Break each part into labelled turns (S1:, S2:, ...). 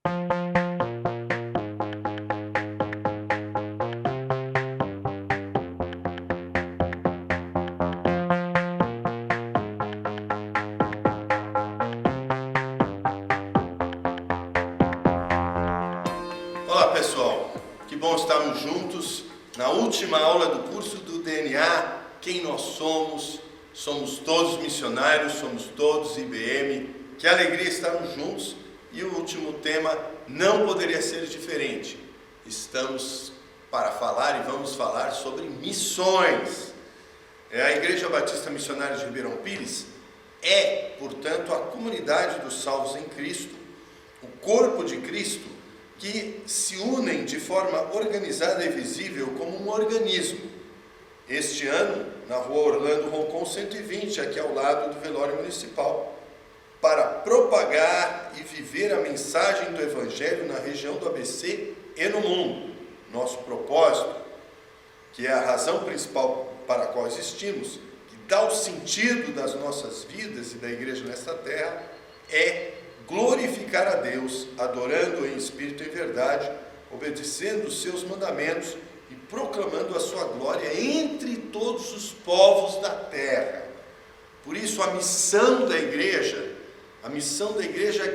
S1: Olá pessoal, que bom estarmos juntos na última aula do curso do DNA. Quem nós somos? Somos todos missionários, somos todos IBM. Que alegria estarmos juntos. E o último tema não poderia ser diferente. Estamos para falar e vamos falar sobre missões. A Igreja Batista Missionária de Ribeirão Pires é, portanto, a comunidade dos salvos em Cristo, o corpo de Cristo, que se unem de forma organizada e visível como um organismo. Este ano, na rua Orlando Roncon 120, aqui ao lado do velório municipal, para propagar e viver a mensagem do Evangelho na região do ABC e no mundo. Nosso propósito, que é a razão principal para a qual existimos, que dá o sentido das nossas vidas e da igreja nesta terra, é glorificar a Deus, adorando em espírito e verdade, obedecendo os seus mandamentos e proclamando a sua glória entre todos os povos da terra. Por isso a missão da igreja,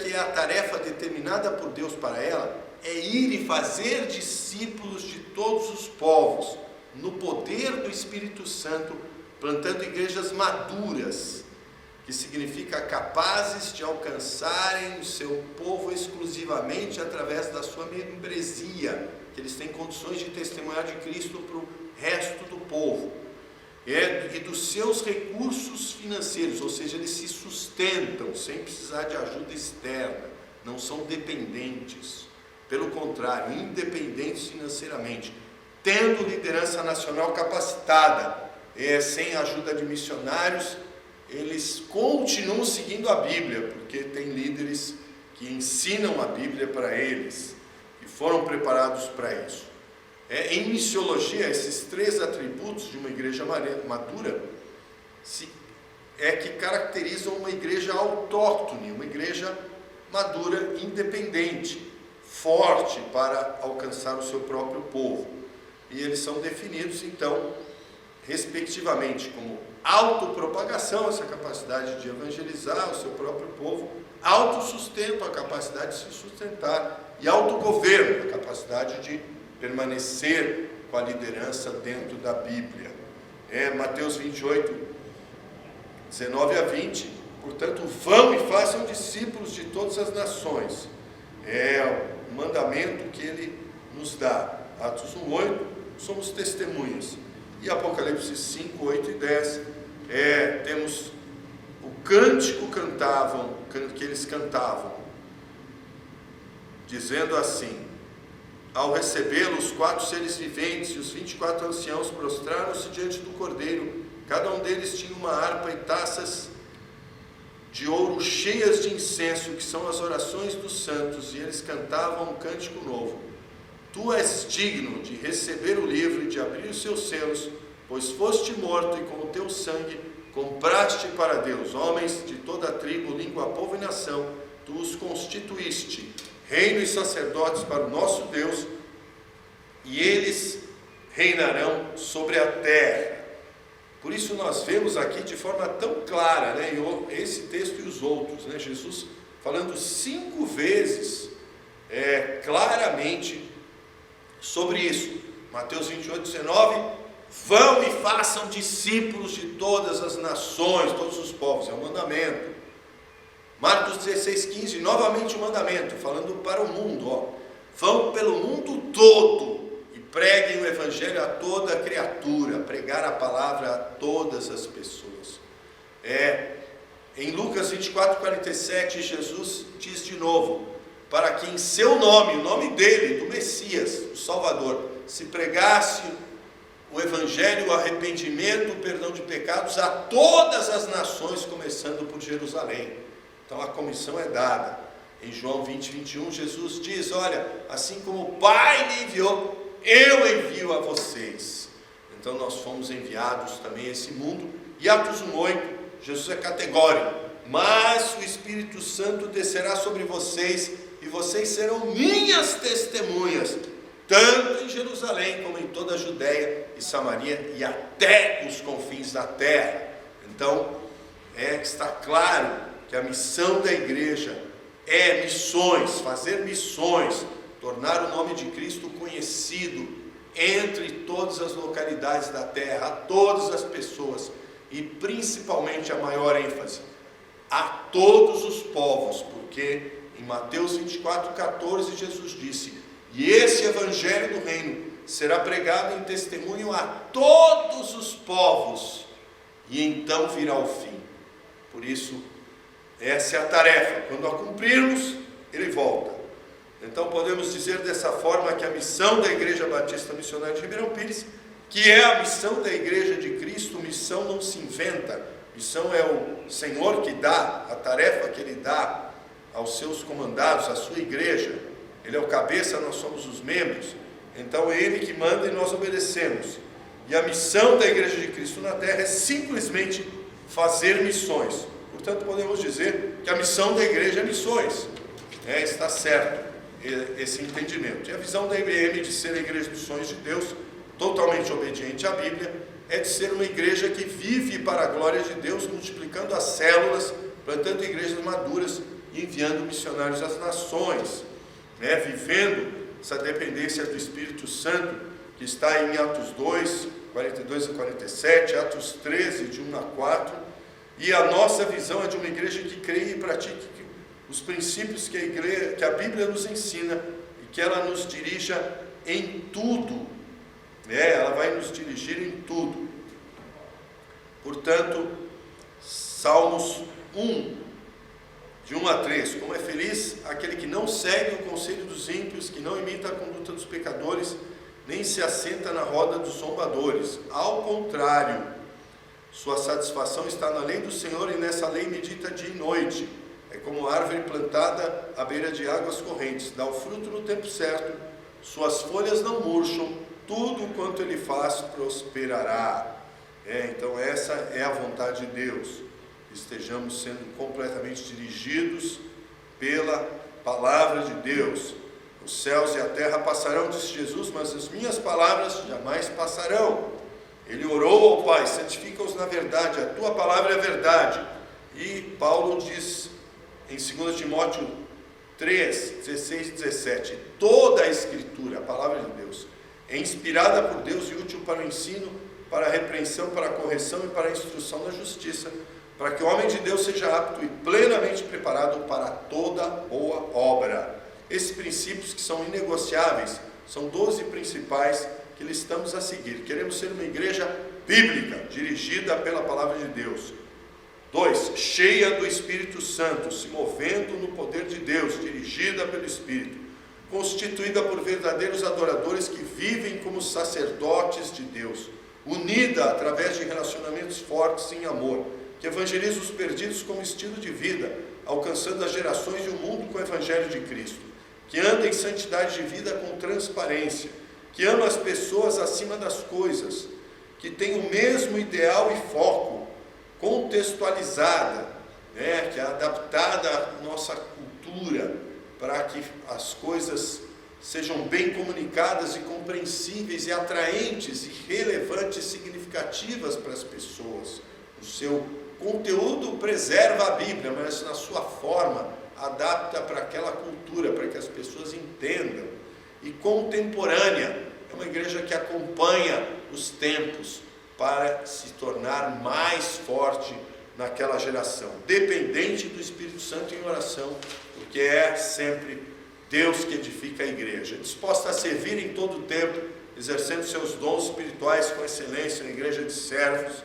S1: que é a tarefa determinada por Deus para ela, é ir e fazer discípulos de todos os povos, no poder do Espírito Santo, plantando igrejas maduras, que significa capazes de alcançarem o seu povo exclusivamente através da sua membresia, que eles têm condições de testemunhar de Cristo para o resto do povo, e dos seus recursos financeiros, ou seja, eles se sustentam sem precisar de ajuda externa, não são dependentes, pelo contrário, independentes financeiramente, tendo liderança nacional capacitada, sem ajuda de missionários. Eles continuam seguindo a Bíblia, porque tem líderes que ensinam a Bíblia para eles, e foram preparados para isso. Em missiologia, esses três atributos de uma igreja madura que caracterizam uma igreja autóctone, uma igreja madura, independente, forte para alcançar o seu próprio povo. E eles são definidos, então, respectivamente, como autopropagação, essa capacidade de evangelizar o seu próprio povo, autossustento, a capacidade de se sustentar, e autogoverno, a capacidade de permanecer com a liderança dentro da Bíblia. Mateus 28, 19 a 20, portanto, vão e façam discípulos de todas as nações. É o mandamento que ele nos dá. Atos 1, 8, somos testemunhas. E Apocalipse 5, 8 e 10, temos o cântico que eles cantavam, dizendo assim: ao recebê-lo, os 4 seres viventes e os 24 anciãos prostraram-se diante do Cordeiro. Cada um deles tinha uma harpa e taças de ouro cheias de incenso, que são as orações dos santos, e eles cantavam um cântico novo. Tu és digno de receber o livro e de abrir os seus selos, pois foste morto e com o teu sangue compraste para Deus homens de toda a tribo, língua, povo e nação. Tu os constituíste reino e sacerdotes para o nosso Deus, e eles reinarão sobre a terra. Por isso nós vemos aqui de forma tão clara, esse texto e os outros, Jesus falando 5 vezes claramente sobre isso. Mateus 28, 19, vão e façam discípulos de todas as nações, todos os povos, é um mandamento. Marcos 16, 15, novamente um mandamento, falando para o mundo, vão pelo mundo todo e preguem o Evangelho a toda criatura, pregar a palavra a todas as pessoas. Em Lucas 24, 47, Jesus diz de novo, para que em seu nome, o nome dele, do Messias, o Salvador, se pregasse o Evangelho, o arrependimento, o perdão de pecados a todas as nações, começando por Jerusalém. Então a comissão é dada. Em João 20, 21, Jesus diz, olha, assim como o Pai me enviou, eu envio a vocês. Então nós fomos enviados também a esse mundo. E Atos 1:8, Jesus é categórico, mas o Espírito Santo descerá sobre vocês e vocês serão minhas testemunhas, tanto em Jerusalém como em toda a Judéia e Samaria e até os confins da terra. Então, está claro que a missão da igreja é missões, fazer missões, tornar o nome de Cristo conhecido entre todas as localidades da terra, a todas as pessoas, e principalmente a maior ênfase, a todos os povos, porque em Mateus 24:14 Jesus disse: e esse evangelho do reino será pregado em testemunho a todos os povos, e então virá o fim. Por isso, essa é a tarefa. Quando a cumprirmos, ele volta. Então podemos dizer dessa forma que a missão da Igreja Batista Missionária de Ribeirão Pires, que é a missão da Igreja de Cristo, missão não se inventa, missão é o Senhor que dá, a tarefa que Ele dá aos seus comandados, à sua igreja. Ele é o cabeça, nós somos os membros, então é Ele que manda e nós obedecemos. E a missão da Igreja de Cristo na Terra é simplesmente fazer missões. Portanto, podemos dizer que a missão da igreja é missões. Está certo esse entendimento. E a visão da IBM de ser a igreja dos sonhos de Deus, totalmente obediente à Bíblia, é de ser uma igreja que vive para a glória de Deus, multiplicando as células, plantando igrejas maduras e enviando missionários às nações, vivendo essa dependência do Espírito Santo, que está em Atos 2, 42 a 47, Atos 13, de 1 a 4, e a nossa visão é de uma igreja que crê e pratique os princípios que a Bíblia nos ensina e que ela nos dirija em tudo, ela vai nos dirigir em tudo. Portanto, Salmos 1, de 1 a 3, como é feliz aquele que não segue o conselho dos ímpios, que não imita a conduta dos pecadores, nem se assenta na roda dos zombadores. Ao contrário, sua satisfação está na lei do Senhor, e nessa lei medita dia e noite. É como árvore plantada à beira de águas correntes, dá o fruto no tempo certo, suas folhas não murcham, tudo quanto ele faz prosperará. Então essa é a vontade de Deus, que estejamos sendo completamente dirigidos pela palavra de Deus. Os céus e a terra passarão, disse Jesus, mas as minhas palavras jamais passarão. Ele orou ao Pai: santifica-os na verdade, a tua palavra é verdade. E Paulo diz em 2 Timóteo 3, 16 e 17, toda a Escritura, a palavra de Deus, é inspirada por Deus e útil para o ensino, para a repreensão, para a correção e para a instrução na justiça, para que o homem de Deus seja apto e plenamente preparado para toda boa obra. Esses princípios, que são inegociáveis, são 12 principais que listamos a seguir. Queremos ser uma igreja bíblica, dirigida pela palavra de Deus. 2, cheia do Espírito Santo, se movendo no poder de Deus, dirigida pelo Espírito, constituída por verdadeiros adoradores que vivem como sacerdotes de Deus, unida através de relacionamentos fortes em amor, que evangeliza os perdidos como estilo de vida, alcançando as gerações e o mundo com o Evangelho de Cristo, que anda em santidade de vida com transparência, que ama as pessoas acima das coisas, que tem o mesmo ideal e foco, contextualizada, que é adaptada à nossa cultura, para que as coisas sejam bem comunicadas e compreensíveis e atraentes e relevantes e significativas para as pessoas. O seu conteúdo preserva a Bíblia, mas na sua forma adapta para aquela cultura, para que as pessoas entendam. E contemporânea, é uma igreja que acompanha os tempos para se tornar mais forte naquela geração, dependente do Espírito Santo em oração, porque é sempre Deus que edifica a igreja, disposta a servir em todo o tempo, exercendo seus dons espirituais com excelência, uma igreja de servos,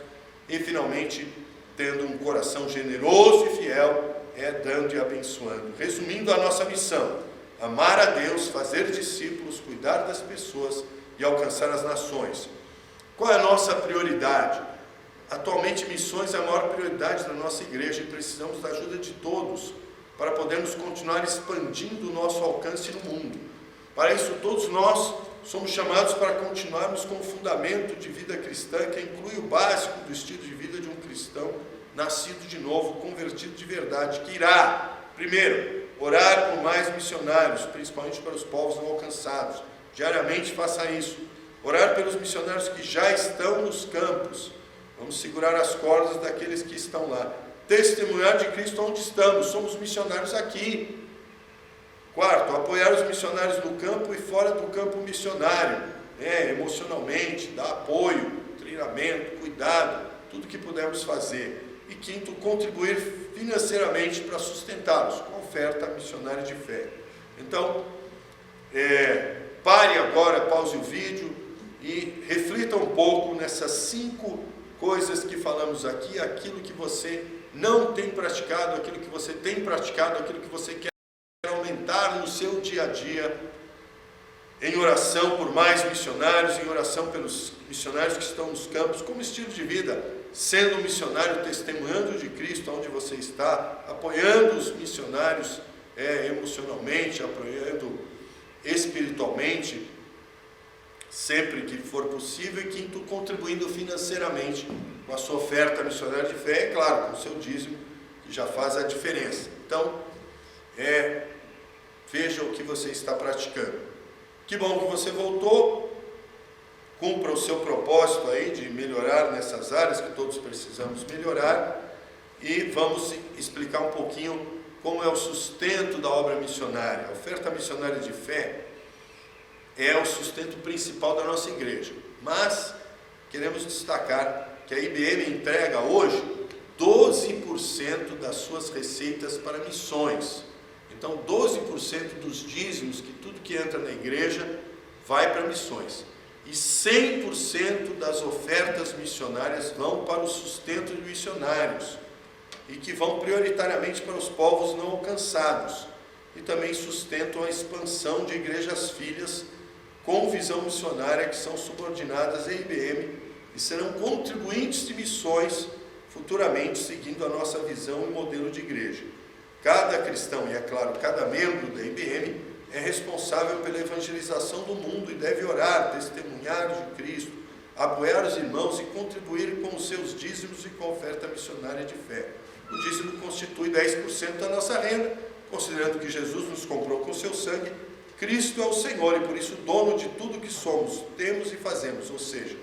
S1: e finalmente tendo um coração generoso e fiel, dando e abençoando. Resumindo a nossa missão: amar a Deus, fazer discípulos, cuidar das pessoas e alcançar as nações. Qual é a nossa prioridade? Atualmente, missões é a maior prioridade da nossa igreja e precisamos da ajuda de todos para podermos continuar expandindo o nosso alcance no mundo. Para isso, todos nós somos chamados para continuarmos com o fundamento de vida cristã, que inclui o básico do estilo de vida de um cristão nascido de novo, convertido de verdade, que irá, primeiro, orar por mais missionários, principalmente para os povos não alcançados. Diariamente faça isso. Orar pelos missionários que já estão nos campos. Vamos segurar as cordas daqueles que estão lá. Testemunhar de Cristo onde estamos. Somos missionários aqui. Quarto, apoiar os missionários no campo e fora do campo missionário. Emocionalmente, dar apoio, treinamento, cuidado, tudo que pudermos fazer. E quinto, contribuir financeiramente para sustentá-los com oferta missionária de fé. Então, pare agora, pause o vídeo e reflita um pouco nessas 5 coisas que falamos aqui, aquilo que você não tem praticado, aquilo que você tem praticado, aquilo que você quer aumentar no seu dia a dia, em oração por mais missionários, em oração pelos missionários que estão nos campos, como estilo de vida, sendo um missionário, testemunhando de Cristo onde você está, apoiando os missionários emocionalmente, apoiando espiritualmente, sempre que for possível. E quinto, contribuindo financeiramente com a sua oferta missionária de fé, é claro, com o seu dízimo, que já faz a diferença. Então, veja o que você está praticando. Que bom que você voltou. Cumpra o seu propósito aí de melhorar nessas áreas que todos precisamos melhorar. E vamos explicar um pouquinho como é o sustento da obra missionária. A oferta missionária de fé é o sustento principal da nossa igreja. Mas queremos destacar que a IBM entrega hoje 12% das suas receitas para missões. Então 12% dos dízimos, que tudo que entra na igreja, vai para missões. E 100% das ofertas missionárias vão para o sustento de missionários, e que vão prioritariamente para os povos não alcançados, e também sustentam a expansão de igrejas filhas com visão missionária, que são subordinadas à IBM e serão contribuintes de missões futuramente, seguindo a nossa visão e modelo de igreja. Cada cristão, e é claro, cada membro da IBM, é responsável pela evangelização do mundo e deve orar, testemunhar de Cristo, apoiar os irmãos e contribuir com os seus dízimos e com a oferta missionária de fé. O dízimo constitui 10% da nossa renda, considerando que Jesus nos comprou com seu sangue. Cristo é o Senhor e por isso dono de tudo que somos, temos e fazemos. Ou seja,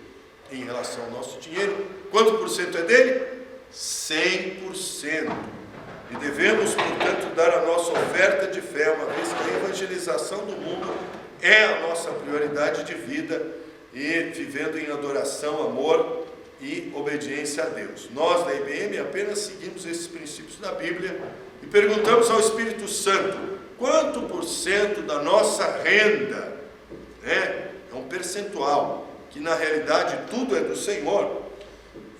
S1: em relação ao nosso dinheiro, quanto por cento é dele? 100%. E devemos, portanto, dar a nossa oferta de fé, uma vez que a evangelização do mundo é a nossa prioridade de vida, e vivendo em adoração, amor e obediência a Deus. Nós, da IBM, apenas seguimos esses princípios da Bíblia e perguntamos ao Espírito Santo: quanto por cento da nossa renda, é um percentual, que na realidade tudo é do Senhor,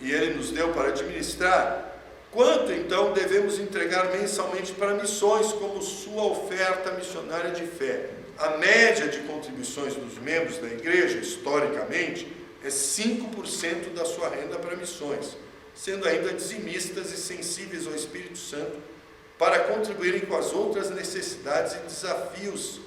S1: e Ele nos deu para administrar. Quanto então devemos entregar mensalmente para missões, como sua oferta missionária de fé? A média de contribuições dos membros da igreja, historicamente, é 5% da sua renda para missões, sendo ainda dizimistas e sensíveis ao Espírito Santo para contribuírem com as outras necessidades e desafios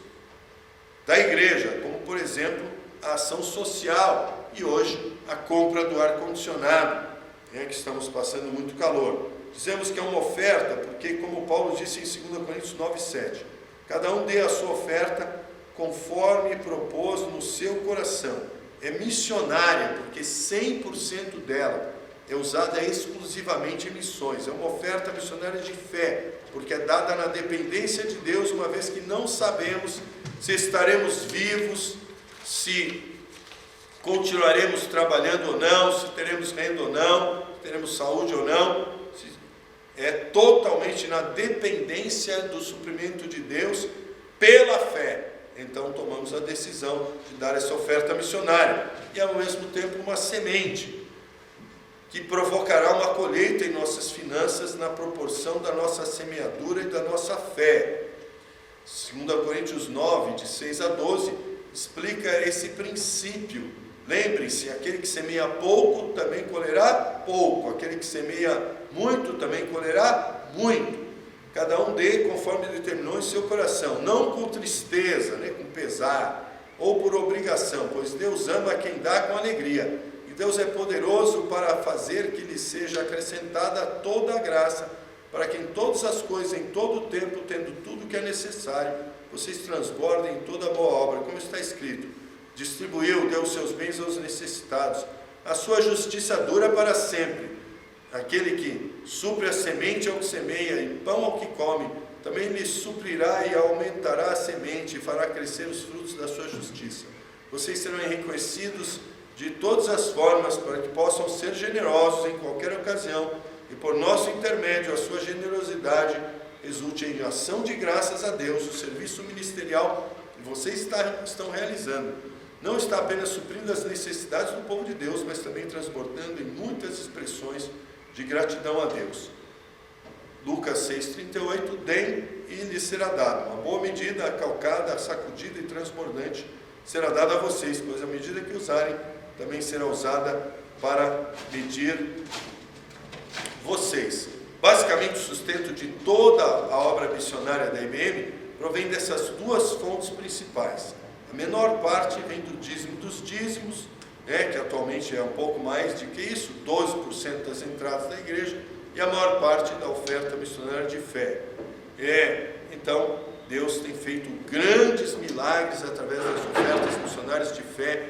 S1: da igreja, como, por exemplo, a ação social e hoje a compra do ar-condicionado, que estamos passando muito calor. Dizemos que é uma oferta porque, como Paulo disse em 2 Coríntios 9:7, cada um dê a sua oferta conforme propôs no seu coração. É missionária porque 100% dela é usada exclusivamente em missões. É uma oferta missionária de fé, porque é dada na dependência de Deus, uma vez que não sabemos se estaremos vivos, se continuaremos trabalhando ou não, se teremos renda ou não, se teremos saúde ou não. É totalmente na dependência do suprimento de Deus pela fé. Então tomamos a decisão de dar essa oferta missionária e ao mesmo tempo uma semente que provocará uma colheita em nossas finanças na proporção da nossa semeadura e da nossa fé. 2 Coríntios 9, de 6 a 12, explica esse princípio. Lembre-se, aquele que semeia pouco também colherá pouco, aquele que semeia muito também colherá muito. Cada um dê conforme determinou em seu coração, não com tristeza, com pesar, ou por obrigação, pois Deus ama quem dá com alegria. E Deus é poderoso para fazer que lhe seja acrescentada toda a graça, para que em todas as coisas, em todo o tempo, tendo tudo o que é necessário, vocês transbordem em toda boa obra, como está escrito: distribuiu, deu os seus bens aos necessitados, a sua justiça dura para sempre. Aquele que supre a semente ao que semeia e pão ao que come, também lhe suprirá e aumentará a semente e fará crescer os frutos da sua justiça. Vocês serão enriquecidos de todas as formas, para que possam ser generosos em qualquer ocasião, e por nosso intermédio a sua generosidade resulte em ação de graças a Deus. O serviço ministerial que vocês estão realizando não está apenas suprindo as necessidades do povo de Deus, mas também transbordando em muitas expressões de gratidão a Deus. Lucas 6,38, deem e lhes será dado. Uma boa medida, calcada, sacudida e transbordante será dada a vocês, pois a medida que usarem também será usada para medir vocês. Basicamente, o sustento de toda a obra missionária da IBM provém dessas duas fontes principais. A menor parte vem do dízimo dos dízimos, que atualmente é um pouco mais do que isso, 12% das entradas da igreja, e a maior parte da oferta missionária de fé. Então, Deus tem feito grandes milagres através das ofertas missionárias de fé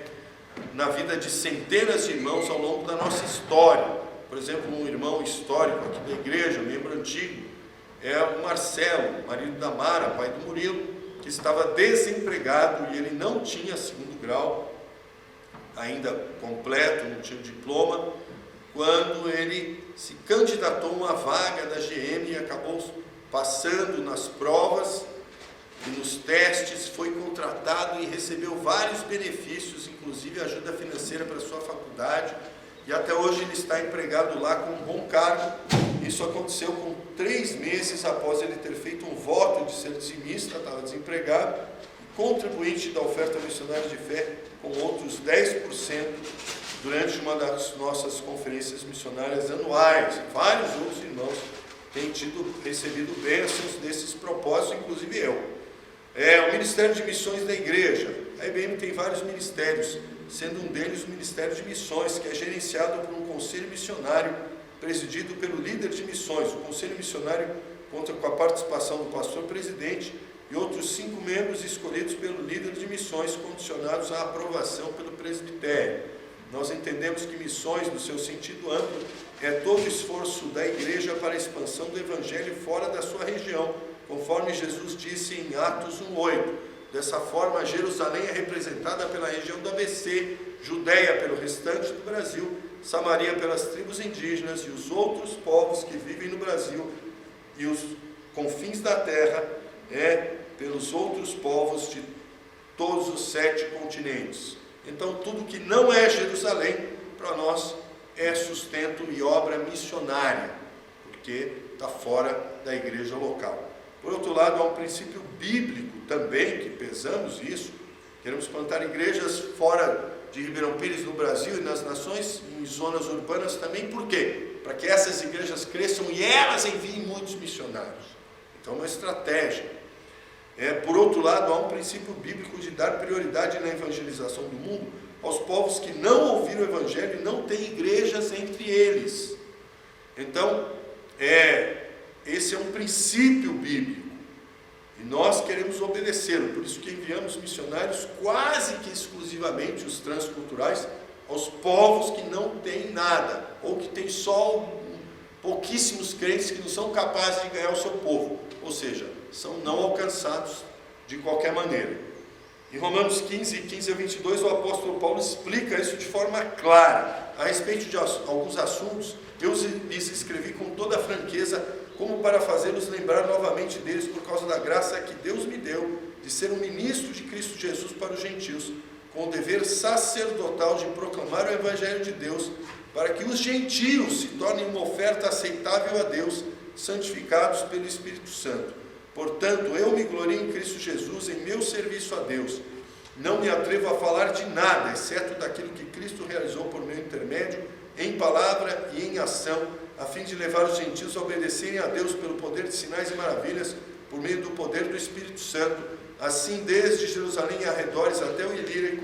S1: na vida de centenas de irmãos ao longo da nossa história. Por exemplo, um irmão histórico aqui da igreja, um membro antigo, é o Marcelo, marido da Mara, pai do Murilo, que estava desempregado e ele não tinha segundo grau ainda completo, não tinha diploma, quando ele se candidatou a uma vaga da GM e acabou passando nas provas e nos testes, foi contratado e recebeu vários benefícios, inclusive ajuda financeira para a sua faculdade, e até hoje ele está empregado lá com um bom cargo. Isso aconteceu com 3 meses após ele ter feito um voto de ser dizimista, estava desempregado, contribuinte da oferta missionária de fé com outros 10% durante uma das nossas conferências missionárias anuais. Vários outros irmãos têm recebido bênçãos desses propósitos, inclusive eu. O Ministério de Missões da Igreja. A IBM tem vários ministérios, sendo um deles o Ministério de Missões, que é gerenciado por um conselho missionário, presidido pelo líder de missões. O conselho missionário conta com a participação do pastor-presidente e outros 5 membros escolhidos pelo líder de missões, condicionados à aprovação pelo presbitério. Nós entendemos que missões, no seu sentido amplo, é todo o esforço da igreja para a expansão do evangelho fora da sua região, conforme Jesus disse em Atos 1,8. Dessa forma, Jerusalém é representada pela região do ABC, Judeia pelo restante do Brasil, Samaria pelas tribos indígenas e os outros povos que vivem no Brasil, e os confins da terra pelos outros povos de todos os 7 continentes. Então, tudo que não é Jerusalém, para nós, é sustento e obra missionária, porque está fora da igreja local. Por outro lado, há um princípio bíblico também, que pesamos isso, queremos plantar igrejas fora de Ribeirão Pires, no Brasil e nas nações, em zonas urbanas também. Por quê? Para que essas igrejas cresçam e elas enviem muitos missionários. Então, é uma estratégia. Por outro lado, há um princípio bíblico de dar prioridade na evangelização do mundo aos povos que não ouviram o evangelho e não têm igrejas entre eles. Então, esse é um princípio bíblico e nós queremos obedecê-lo. Por isso que enviamos missionários quase que exclusivamente, os transculturais, aos povos que não têm nada, ou que têm só pouquíssimos crentes que não são capazes de ganhar o seu povo, ou seja, são não alcançados de qualquer maneira. Em Romanos 15 a 22, o apóstolo Paulo explica isso de forma clara. A respeito de alguns assuntos, eu lhes escrevi com toda a franqueza, como para fazê-los lembrar novamente deles, por causa da graça que Deus me deu de ser um ministro de Cristo Jesus para os gentios, com o dever sacerdotal de proclamar o evangelho de Deus, para que os gentios se tornem uma oferta aceitável a Deus, santificados pelo Espírito Santo. Portanto, eu me glorio em Cristo Jesus, em meu serviço a Deus. Não me atrevo a falar de nada, exceto daquilo que Cristo realizou por meu intermédio, em palavra e em ação, a fim de levar os gentios a obedecerem a Deus pelo poder de sinais e maravilhas, por meio do poder do Espírito Santo. Assim, desde Jerusalém e arredores até o Ilírico,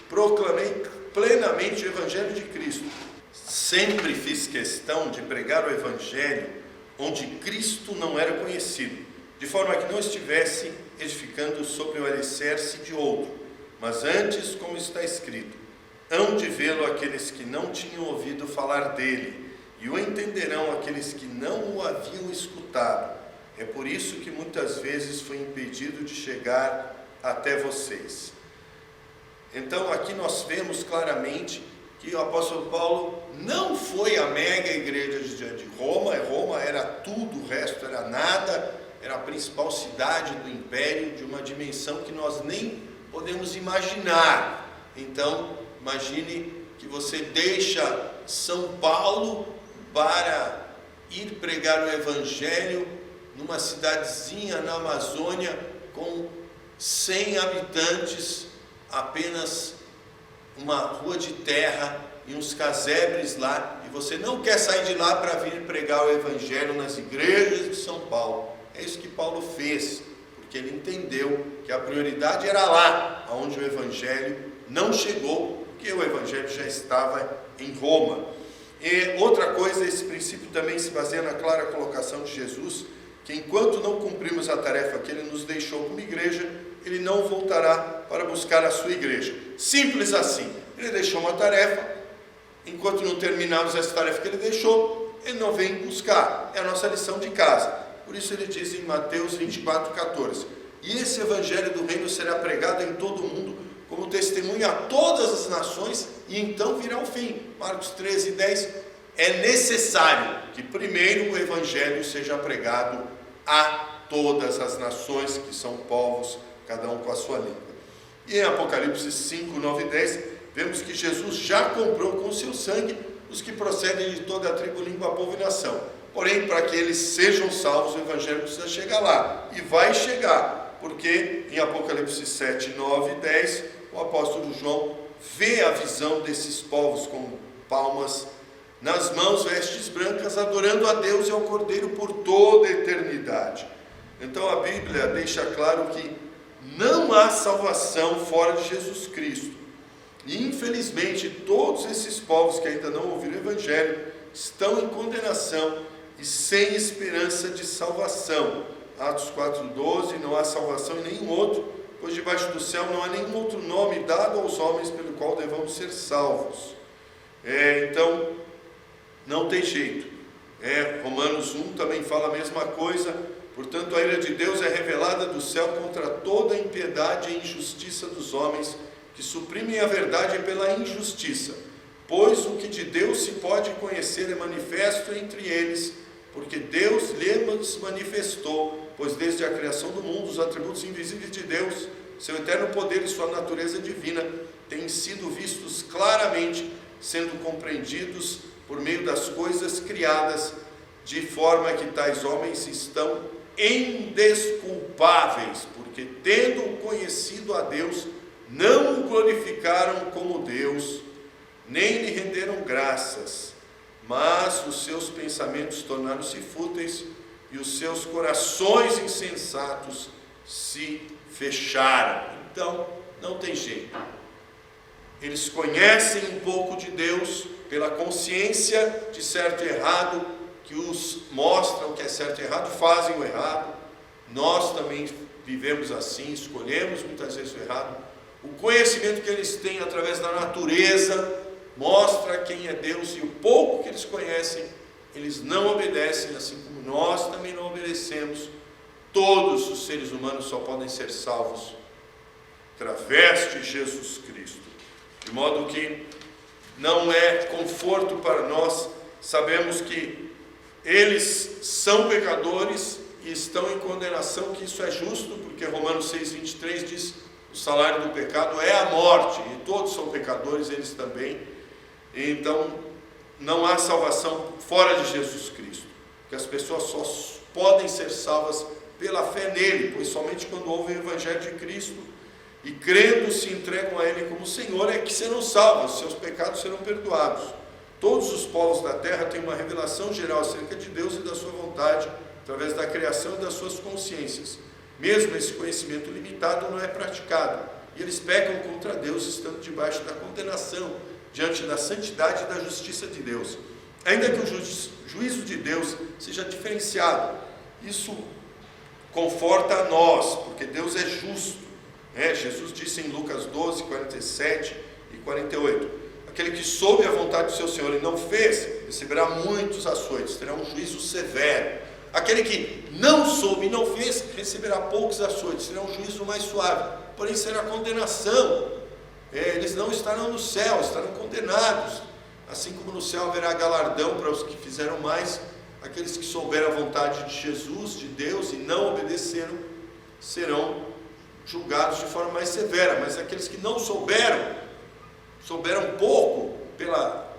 S1: proclamei plenamente o Evangelho de Cristo. Sempre fiz questão de pregar o Evangelho onde Cristo não era conhecido, de forma que não estivesse edificando sobre o alicerce de outro, mas antes, como está escrito, hão de vê-lo aqueles que não tinham ouvido falar dele, e o entenderão aqueles que não o haviam escutado. É por isso que muitas vezes foi impedido de chegar até vocês. Então aqui nós vemos claramente que o apóstolo Paulo não foi a mega igreja de Roma. Roma era tudo, o resto era nada, era a principal cidade do império, de uma dimensão que nós nem podemos imaginar. Então imagine que você deixa São Paulo para ir pregar o evangelho numa cidadezinha na Amazônia com 100 habitantes, apenas uma rua de terra e uns casebres lá, e você não quer sair de lá para vir pregar o evangelho nas igrejas de São Paulo. É isso que Paulo fez, porque ele entendeu que a prioridade era lá, onde o evangelho não chegou, porque o evangelho já estava em Roma. E outra coisa, esse princípio também se baseia na clara colocação de Jesus, que enquanto não cumprimos a tarefa que ele nos deixou como igreja, ele não voltará para buscar a sua igreja. Simples assim. Ele deixou uma tarefa, enquanto não terminarmos essa tarefa que ele deixou, ele não vem buscar. É a nossa lição de casa. Por isso ele diz em Mateus 24:14, e esse evangelho do reino será pregado em todo o mundo, como testemunha a todas as nações, e então virá o fim. Marcos 13:10, é necessário que primeiro o evangelho seja pregado a todas as nações, que são povos, cada um com a sua língua. E em Apocalipse 5, 9 e 10, vemos que Jesus já comprou com seu sangue os que procedem de toda a tribo, língua, povo e nação. Porém, para que eles sejam salvos, o evangelho precisa chegar lá. E vai chegar, porque em Apocalipse 7, 9 e 10, o apóstolo João vê a visão desses povos com palmas nas mãos, vestes brancas, adorando a Deus e ao Cordeiro por toda a eternidade. Então a Bíblia deixa claro que não há salvação fora de Jesus Cristo. E infelizmente todos esses povos que ainda não ouviram o Evangelho estão em condenação e sem esperança de salvação. Atos 4:12, não há salvação em nenhum outro, pois debaixo do céu não há nenhum outro nome dado aos homens pelo qual devamos ser salvos. Então, não tem jeito. Romanos 1 também fala a mesma coisa. Portanto, a ira de Deus é revelada do céu contra toda a impiedade e injustiça dos homens, que suprimem a verdade pela injustiça. Pois o que de Deus se pode conhecer é manifesto entre eles, porque Deus lhes manifestou, pois desde a criação do mundo os atributos invisíveis de Deus, seu eterno poder e sua natureza divina, têm sido vistos claramente, sendo compreendidos por meio das coisas criadas, de forma que tais homens estão indesculpáveis, porque tendo conhecido a Deus, não o glorificaram como Deus, nem lhe renderam graças, mas os seus pensamentos tornaram-se fúteis e os seus corações insensatos se fecharam. Então, não tem jeito. Eles conhecem um pouco de Deus pela consciência de certo e errado, que os mostram que é certo e errado, fazem o errado. Nós também vivemos assim, escolhemos muitas vezes o errado. O conhecimento que eles têm através da natureza mostra quem é Deus, e o pouco que eles conhecem, eles não obedecem, assim como nós também não obedecemos. Todos os seres humanos só podem ser salvos através de Jesus Cristo. De modo que não é conforto para nós, sabemos que eles são pecadores e estão em condenação, que isso é justo, porque Romanos 6:23 diz: o salário do pecado é a morte, e todos são pecadores, eles também. Então não há salvação fora de Jesus Cristo, porque as pessoas só podem ser salvas pela fé nele, pois somente quando ouvem o Evangelho de Cristo e crendo se entregam a ele como Senhor é que serão salvos, seus pecados serão perdoados. Todos os povos da terra têm uma revelação geral acerca de Deus e da sua vontade, através da criação e das suas consciências. Mesmo esse conhecimento limitado não é praticado, e eles pecam contra Deus, estando debaixo da condenação, diante da santidade e da justiça de Deus. Ainda que o juízo de Deus seja diferenciado, isso conforta a nós, porque Deus é justo. Jesus disse em Lucas 12, 47 e 48, aquele que soube a vontade do seu Senhor e não fez, receberá muitos açoites, terá um juízo severo. Aquele que não soube e não fez, receberá poucos açoites, terá um juízo mais suave, porém será condenação. Eles não estarão no céu, estarão condenados. Assim como no céu haverá galardão para os que fizeram mais, aqueles que souberam a vontade de Jesus, de Deus, e não obedeceram, serão julgados de forma mais severa. Mas aqueles que não souberam pouco pela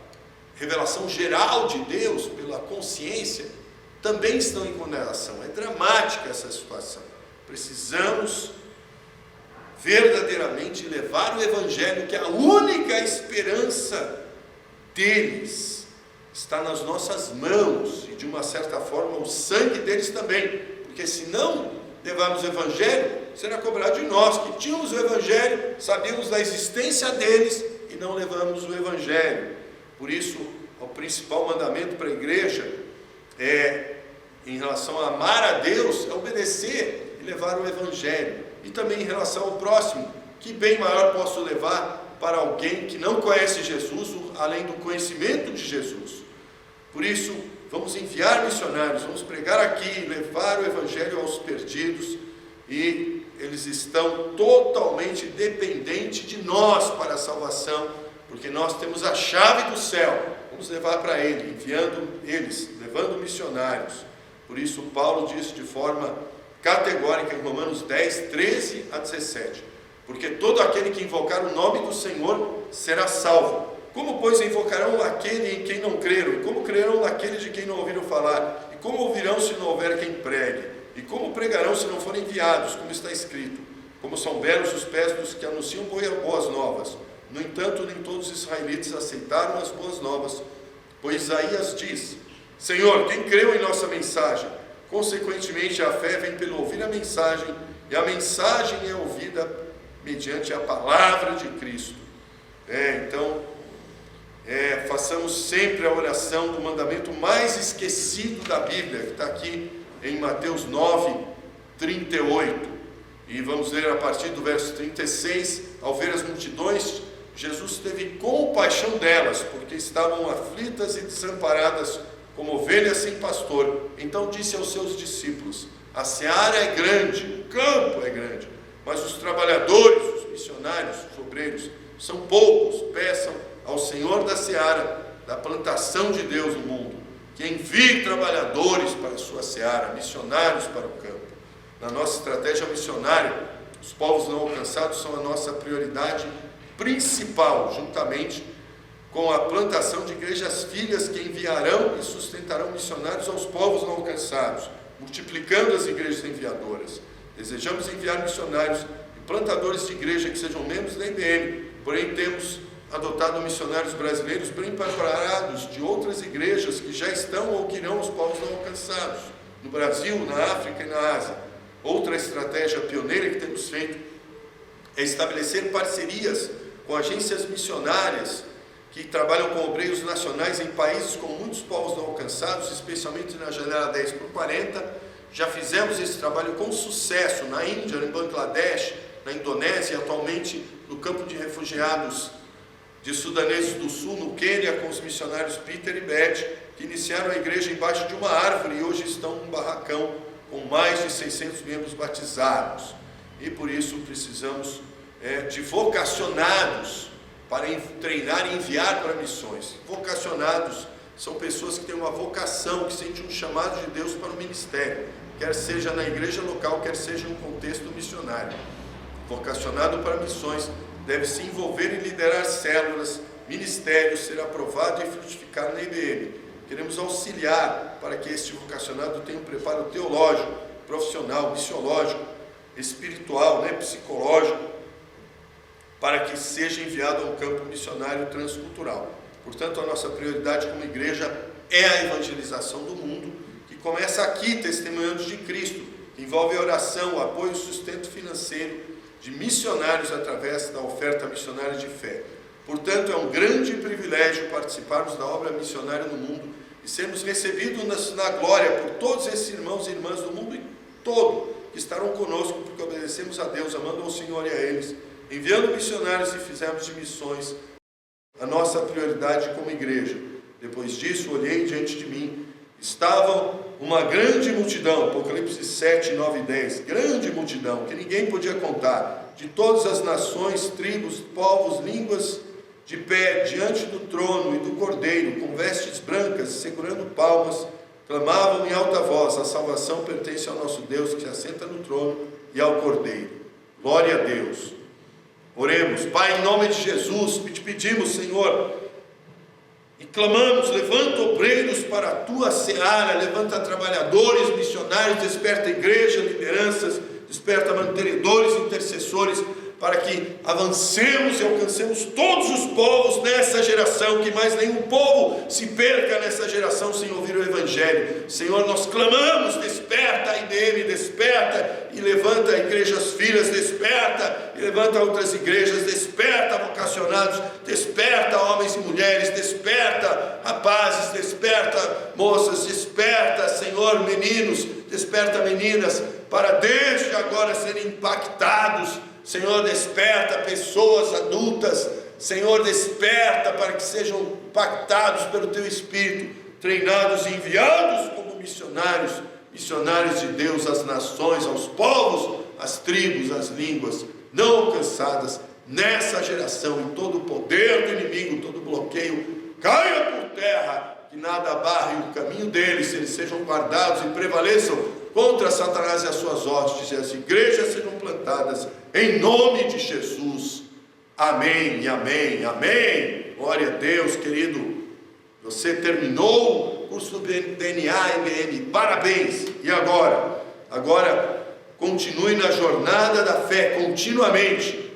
S1: revelação geral de Deus, pela consciência, também estão em condenação. É dramática essa situação. Precisamos verdadeiramente levar o Evangelho, que é a única esperança deles, está nas nossas mãos, e de uma certa forma o sangue deles também, porque se não levarmos o Evangelho, será cobrado de nós, que tínhamos o Evangelho, sabíamos da existência deles, e não levamos o Evangelho. Por isso, o principal mandamento para a igreja em relação a amar a Deus, é obedecer e levar o Evangelho. E também em relação ao próximo, que bem maior posso levar para alguém que não conhece Jesus, além do conhecimento de Jesus. Por isso, vamos enviar missionários, vamos pregar aqui, levar o Evangelho aos perdidos, e eles estão totalmente dependentes de nós para a salvação, porque nós temos a chave do céu. Vamos levar para ele, enviando eles, levando missionários. Por isso Paulo diz de forma categórica em Romanos 10, 13 a 17, porque todo aquele que invocar o nome do Senhor será salvo. Como, pois, invocarão aquele em quem não creram? E como crerão naquele de quem não ouviram falar? E como ouvirão se não houver quem pregue? E como pregarão se não forem enviados? Como está escrito: como são belos os pés dos que anunciam boas novas. No entanto, nem todos os israelitas aceitaram as boas novas, pois Isaías diz: Senhor, quem creu em nossa mensagem? Consequentemente, a fé vem pelo ouvir a mensagem, e a mensagem é ouvida mediante a palavra de Cristo. Façamos sempre a oração do mandamento mais esquecido da Bíblia, que está aqui em Mateus 9, 38. E vamos ler a partir do verso 36. Ao ver as multidões, Jesus teve compaixão delas, porque estavam aflitas e desamparadas, como ovelhas sem pastor. Então disse aos seus discípulos: a seara é grande, o campo é grande, mas os trabalhadores, os missionários, os obreiros, são poucos. Peçam ao Senhor da seara, da plantação de Deus no mundo, que envie trabalhadores para a sua seara, missionários para o campo. Na nossa estratégia missionária, os povos não alcançados são a nossa prioridade principal, juntamente com a plantação de igrejas filhas que enviarão e sustentarão missionários aos povos não alcançados, multiplicando as igrejas enviadoras. Desejamos enviar missionários e plantadores de igreja que sejam membros da IBM, porém temos adotado missionários brasileiros bem preparados de outras igrejas que já estão ou que irão aos povos não alcançados, no Brasil, na África e na Ásia. Outra estratégia pioneira que temos feito é estabelecer parcerias com agências missionárias que trabalham com obreiros nacionais em países com muitos povos não alcançados, especialmente na janela 10x40. Já fizemos esse trabalho com sucesso na Índia, em Bangladesh, na Indonésia, atualmente no campo de refugiados de sudaneses do sul, no Quênia, com os missionários Peter e Beth, que iniciaram a igreja embaixo de uma árvore e hoje estão num barracão com mais de 600 membros batizados. E por isso precisamos de vocacionados para treinar e enviar para missões. Vocacionados são pessoas que têm uma vocação, que sentem um chamado de Deus para o ministério, quer seja na igreja local, quer seja em um contexto missionário. Vocacionado para missões deve se envolver e liderar células, ministérios, ser aprovado e frutificar na IBM. Queremos auxiliar para que este vocacionado tenha um preparo teológico, profissional, missiológico, espiritual, psicológico, para que seja enviado a um campo missionário transcultural. Portanto, a nossa prioridade como igreja é a evangelização do mundo, que começa aqui, testemunhando de Cristo, que envolve a oração, o apoio e o sustento financeiro de missionários através da oferta missionária de fé. Portanto, é um grande privilégio participarmos da obra missionária no mundo e sermos recebidos na glória por todos esses irmãos e irmãs do mundo todo que estarão conosco, porque obedecemos a Deus, amando ao Senhor e a eles, enviando missionários e fizemos de missões a nossa prioridade como igreja. Depois disso, olhei diante de mim, estavam uma grande multidão, Apocalipse 7, 9 e 10, grande multidão, que ninguém podia contar, de todas as nações, tribos, povos, línguas, de pé diante do trono e do Cordeiro, com vestes brancas, segurando palmas, clamavam em alta voz: a salvação pertence ao nosso Deus, que se assenta no trono, e ao Cordeiro. Glória a Deus. Oremos. Pai, em nome de Jesus, te pedimos, Senhor, e clamamos: levanta obreiros para a tua seara, levanta trabalhadores, missionários, desperta a igreja, lideranças, desperta mantenedores, intercessores, para que avancemos e alcancemos todos os povos nessa geração, que mais nenhum povo se perca nessa geração sem ouvir o Evangelho. Senhor, nós clamamos: desperta a IDM, desperta e levanta igrejas filhas, desperta e levanta outras igrejas, desperta vocacionados, desperta homens e mulheres, desperta rapazes, desperta moças, desperta, Senhor, meninos, desperta meninas, para desde agora serem impactados. Senhor, desperta pessoas adultas, Senhor, desperta para que sejam impactados pelo Teu Espírito, treinados e enviados como missionários, missionários de Deus às nações, aos povos, às tribos, às línguas não alcançadas nessa geração, e todo o poder do inimigo, todo o bloqueio caia por terra, que nada barre o caminho deles, eles sejam guardados e prevaleçam contra Satanás e as suas hostes, e as igrejas sejam plantadas em nome de Jesus. Amém, amém, amém. Glória a Deus, querido. Você terminou o curso do DNA IBM, parabéns. E agora? Agora continue na jornada da fé continuamente,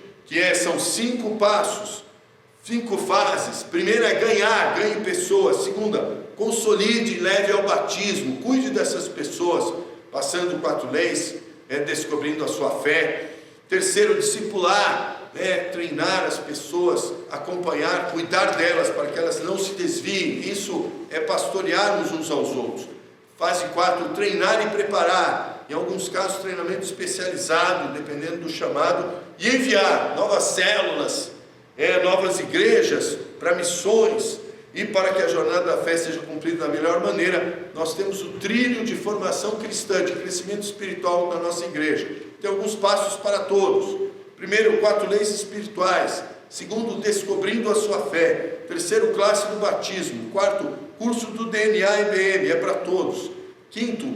S1: são 5 passos, 5 fases. Primeira é ganhar, ganhe pessoas. Segunda, consolide e leve ao batismo, cuide dessas pessoas, passando 4 leis, descobrindo a sua fé. Terceiro, discipular, treinar as pessoas, acompanhar, cuidar delas para que elas não se desviem. Isso é pastorearmos uns aos outros. Fase 4, treinar e preparar, em alguns casos treinamento especializado, dependendo do chamado, e enviar novas células, novas igrejas para missões. E para que a jornada da fé seja cumprida da melhor maneira, nós temos o trilho de formação cristã, de crescimento espiritual da nossa igreja. Tem alguns passos para todos. Primeiro, 4 leis espirituais. Segundo, descobrindo a sua fé. Terceiro, classe do batismo. Quarto, curso do DNA IBM, é para todos. Quinto,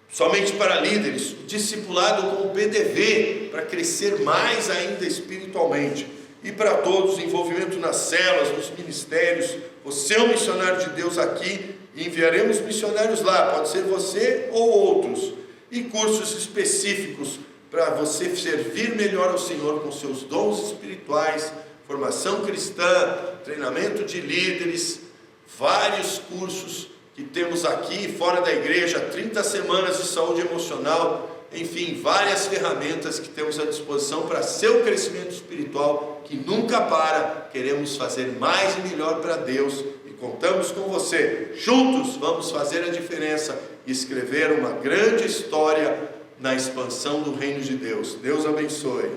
S1: somente para líderes, discipulado com o PDV, para crescer mais ainda espiritualmente. E para todos, envolvimento nas células, nos ministérios. Você é um missionário de Deus aqui, e enviaremos missionários lá, pode ser você ou outros. E cursos específicos para você servir melhor ao Senhor com seus dons espirituais, formação cristã, treinamento de líderes, vários cursos que temos aqui fora da igreja, 30 semanas de saúde emocional, enfim, várias ferramentas que temos à disposição para seu crescimento espiritual, que nunca para. Queremos fazer mais e melhor para Deus e contamos com você. Juntos vamos fazer a diferença e escrever uma grande história na expansão do reino de Deus. Deus abençoe.